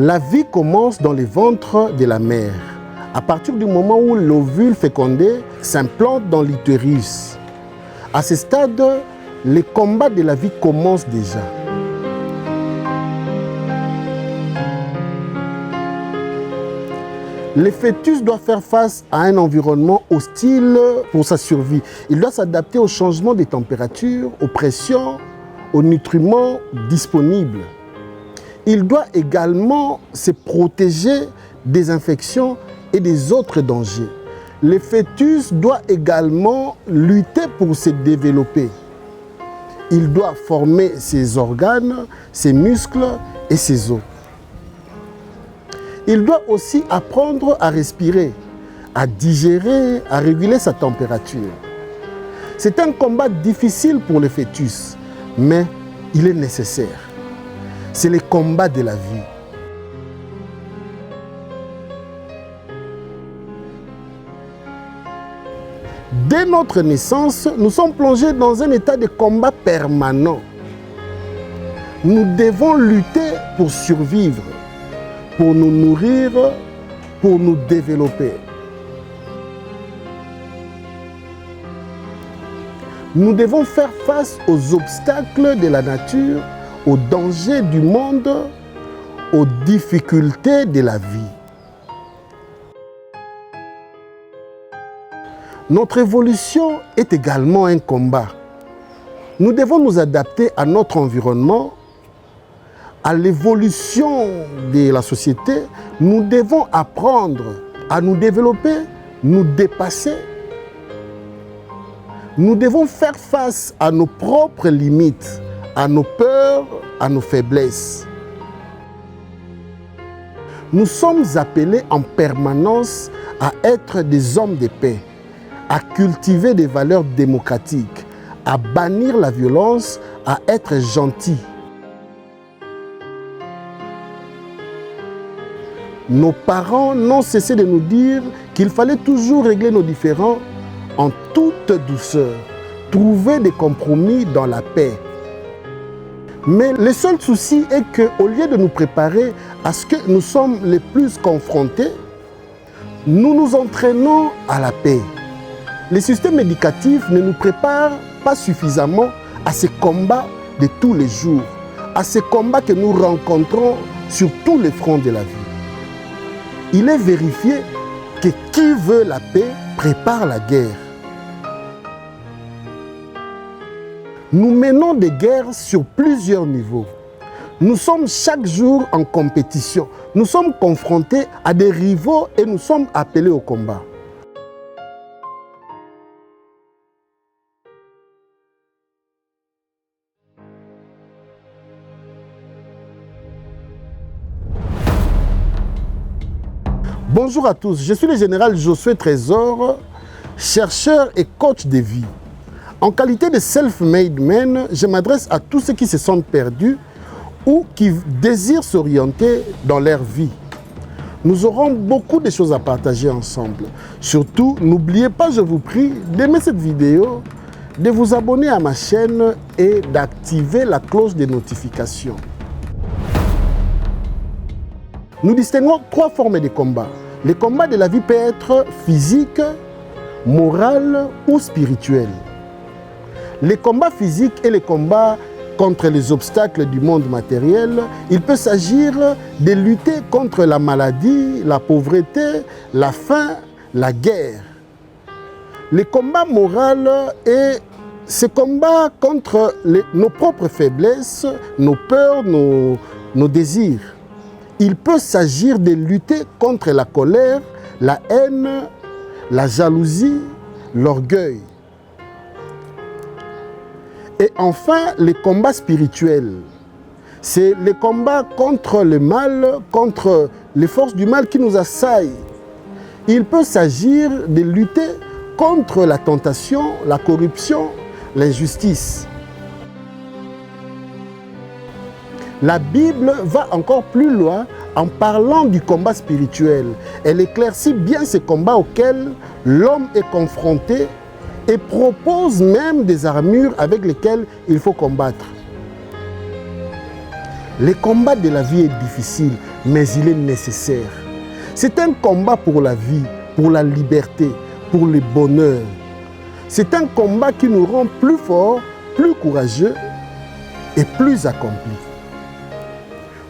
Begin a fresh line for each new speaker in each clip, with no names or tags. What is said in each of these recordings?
La vie commence dans le ventre de la mère. À partir du moment où l'ovule fécondé s'implante dans l'utérus. À ce stade, les combats de la vie commencent déjà. Le fœtus doit faire face à un environnement hostile pour sa survie. Il doit s'adapter aux changements des températures, aux pressions, aux nutriments disponibles. Il doit également se protéger des infections et des autres dangers. Le fœtus doit également lutter pour se développer. Il doit former ses organes, ses muscles et ses os. Il doit aussi apprendre à respirer, à digérer, à réguler sa température. C'est un combat difficile pour le fœtus, mais il est nécessaire. C'est le combat de la vie. Dès notre naissance, nous sommes plongés dans un état de combat permanent. Nous devons lutter pour survivre, pour nous nourrir, pour nous développer. Nous devons faire face aux obstacles de la nature, aux dangers du monde, aux difficultés de la vie. Notre évolution est également un combat. Nous devons nous adapter à notre environnement, à l'évolution de la société. Nous devons apprendre à nous développer, nous dépasser. Nous devons faire face à nos propres limites, à nos peurs, à nos faiblesses. Nous sommes appelés en permanence à être des hommes de paix, à cultiver des valeurs démocratiques, à bannir la violence, à être gentils. Nos parents n'ont cessé de nous dire qu'il fallait toujours régler nos différends en toute douceur, trouver des compromis dans la paix. Mais le seul souci est qu'au lieu de nous préparer à ce que nous sommes les plus confrontés, nous nous entraînons à la paix. Le système éducatif ne nous prépare pas suffisamment à ces combats de tous les jours, à ces combats que nous rencontrons sur tous les fronts de la vie. Il est vérifié que qui veut la paix prépare la guerre. Nous menons des guerres sur plusieurs niveaux. Nous sommes chaque jour en compétition. Nous sommes confrontés à des rivaux et nous sommes appelés au combat. Bonjour à tous, je suis le général Josué Trésor, chercheur et coach de vie. En qualité de self-made man, je m'adresse à tous ceux qui se sentent perdus ou qui désirent s'orienter dans leur vie. Nous aurons beaucoup de choses à partager ensemble. Surtout, n'oubliez pas, je vous prie, d'aimer cette vidéo, de vous abonner à ma chaîne et d'activer la cloche de notification. Nous distinguons trois formes de combat. Le combat de la vie peut être physique, moral ou spirituel. Les combats physiques et les combats contre les obstacles du monde matériel, il peut s'agir de lutter contre la maladie, la pauvreté, la faim, la guerre. Le combat moral est ce combat contre nos propres faiblesses, nos peurs, nos désirs. Il peut s'agir de lutter contre la colère, la haine, la jalousie, l'orgueil. Et enfin, le combat spirituel. C'est le combat contre le mal, contre les forces du mal qui nous assaillent. Il peut s'agir de lutter contre la tentation, la corruption, l'injustice. La Bible va encore plus loin en parlant du combat spirituel. Elle éclaircit bien ces combats auxquels l'homme est confronté et propose même des armures avec lesquelles il faut combattre. Le combat de la vie est difficile, mais il est nécessaire. C'est un combat pour la vie, pour la liberté, pour le bonheur. C'est un combat qui nous rend plus forts, plus courageux et plus accomplis.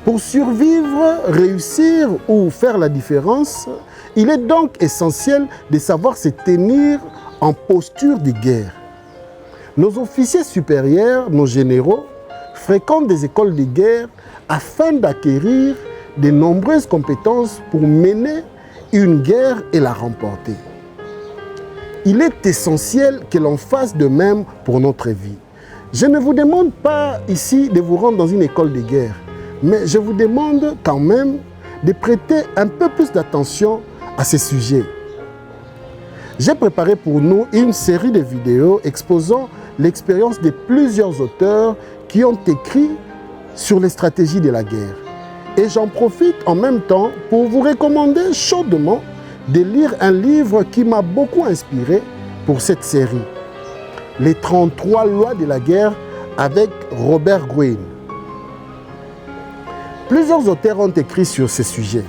Pour survivre, réussir ou faire la différence, il est donc essentiel de savoir se tenir en posture de guerre. Nos officiers supérieurs, nos généraux, fréquentent des écoles de guerre afin d'acquérir de nombreuses compétences pour mener une guerre et la remporter. Il est essentiel que l'on fasse de même pour notre vie. Je ne vous demande pas ici de vous rendre dans une école de guerre, mais je vous demande quand même de prêter un peu plus d'attention à ces sujets. J'ai préparé pour nous une série de vidéos exposant l'expérience de plusieurs auteurs qui ont écrit sur les stratégies de la guerre. Et j'en profite en même temps pour vous recommander chaudement de lire un livre qui m'a beaucoup inspiré pour cette série. Les 33 lois de la guerre avec Robert Greene. Plusieurs auteurs ont écrit sur ces sujets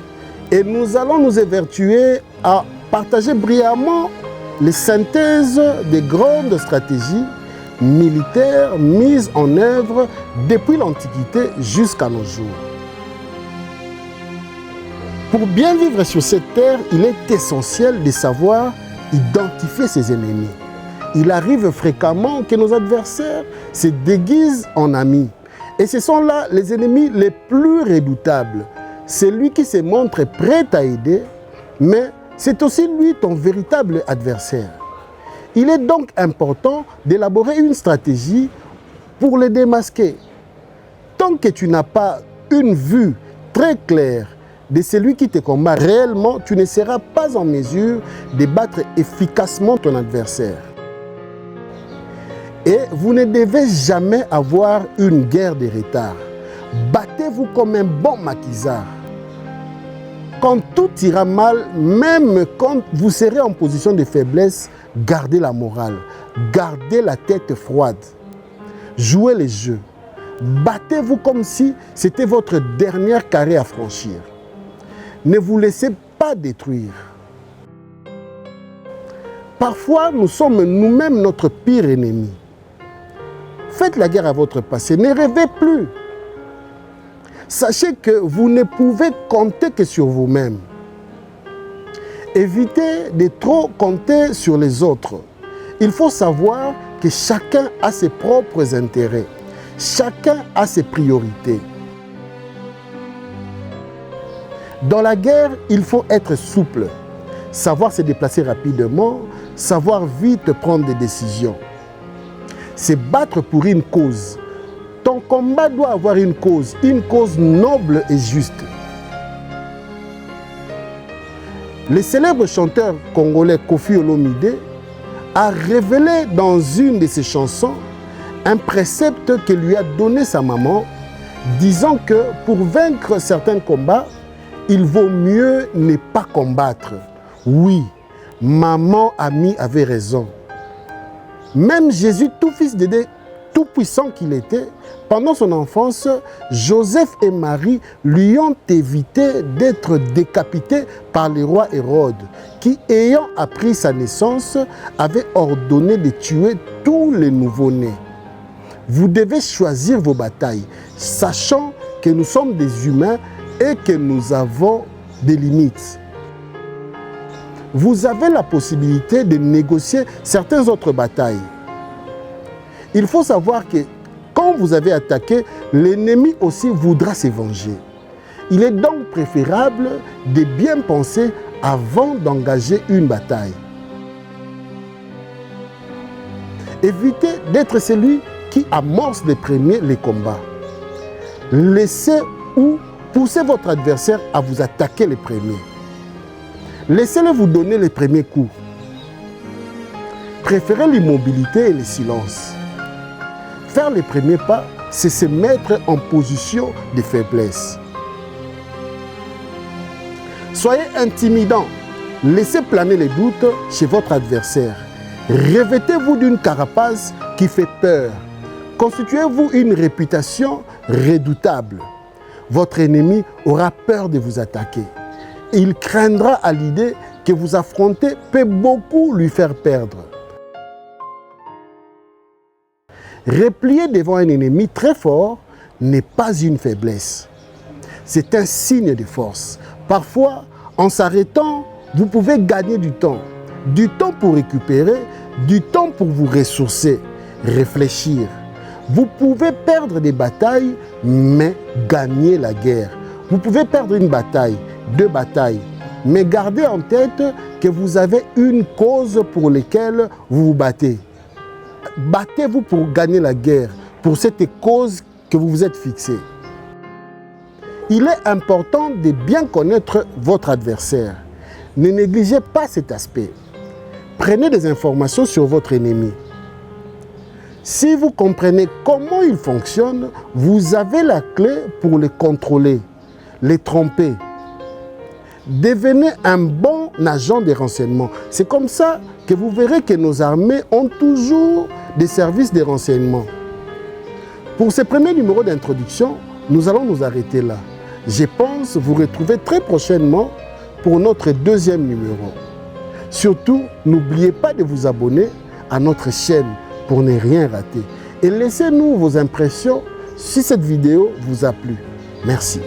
et nous allons nous évertuer à partager brillamment les synthèses des grandes stratégies militaires mises en œuvre depuis l'Antiquité jusqu'à nos jours. Pour bien vivre sur cette terre, il est essentiel de savoir identifier ses ennemis. Il arrive fréquemment que nos adversaires se déguisent en amis. Et ce sont là les ennemis les plus redoutables. C'est lui qui se montre prêt à aider, mais c'est aussi lui ton véritable adversaire. Il est donc important d'élaborer une stratégie pour les démasquer. Tant que tu n'as pas une vue très claire de celui qui te combat réellement, tu ne seras pas en mesure de battre efficacement ton adversaire. Et vous ne devez jamais avoir une guerre de retard. Battez-vous comme un bon maquisard. Quand tout ira mal, même quand vous serez en position de faiblesse, gardez la morale, gardez la tête froide. Jouez les jeux. Battez-vous comme si c'était votre dernière carré à franchir. Ne vous laissez pas détruire. Parfois, nous sommes nous-mêmes notre pire ennemi. Faites la guerre à votre passé, ne rêvez plus. Sachez que vous ne pouvez compter que sur vous-même. Évitez de trop compter sur les autres. Il faut savoir que chacun a ses propres intérêts. Chacun a ses priorités. Dans la guerre, il faut être souple, savoir se déplacer rapidement, savoir vite prendre des décisions. Se battre pour une cause. Ton combat doit avoir une cause noble et juste. Le célèbre chanteur congolais Koffi Olomide a révélé dans une de ses chansons un précepte que lui a donné sa maman, disant que pour vaincre certains combats, il vaut mieux ne pas combattre. Oui, maman Ami avait raison. Même Jésus, tout fils de Dieu, tout puissant qu'il était, pendant son enfance, Joseph et Marie lui ont évité d'être décapités par le roi Hérode, qui, ayant appris sa naissance, avait ordonné de tuer tous les nouveau-nés. Vous devez choisir vos batailles, sachant que nous sommes des humains et que nous avons des limites. Vous avez la possibilité de négocier certaines autres batailles. Il faut savoir que quand vous avez attaqué, l'ennemi aussi voudra se venger. Il est donc préférable de bien penser avant d'engager une bataille. Évitez d'être celui qui amorce les premiers les combats. Laissez ou poussez votre adversaire à vous attaquer les premiers. Laissez-le vous donner les premiers coups. Préférez l'immobilité et le silence. Faire les premiers pas, c'est se mettre en position de faiblesse. Soyez intimidant. Laissez planer les doutes chez votre adversaire. Revêtez-vous d'une carapace qui fait peur. Constituez-vous une réputation redoutable. votre ennemi aura peur de vous attaquer. Et il craindra à l'idée que vous affronter peut beaucoup lui faire perdre. Replier devant un ennemi très fort n'est pas une faiblesse. C'est un signe de force. Parfois, en s'arrêtant, vous pouvez gagner du temps pour récupérer, du temps pour vous ressourcer, réfléchir. Vous pouvez perdre des batailles, mais gagner la guerre. Vous pouvez perdre une bataille, 2 batailles, mais gardez en tête que vous avez une cause pour laquelle vous vous battez. Battez-vous pour gagner la guerre, pour cette cause que vous vous êtes fixée. Il est important de bien connaître votre adversaire. Ne négligez pas cet aspect. Prenez des informations sur votre ennemi. Si vous comprenez comment il fonctionne, vous avez la clé pour le contrôler, les tromper. Devenez un bon agent de renseignement. C'est comme ça que vous verrez que nos armées ont toujours des services de renseignement. Pour ce premier numéro d'introduction, nous allons nous arrêter là. Je pense vous retrouver très prochainement pour notre deuxième numéro. Surtout, n'oubliez pas de vous abonner à notre chaîne pour ne rien rater. Et laissez-nous vos impressions si cette vidéo vous a plu. Merci.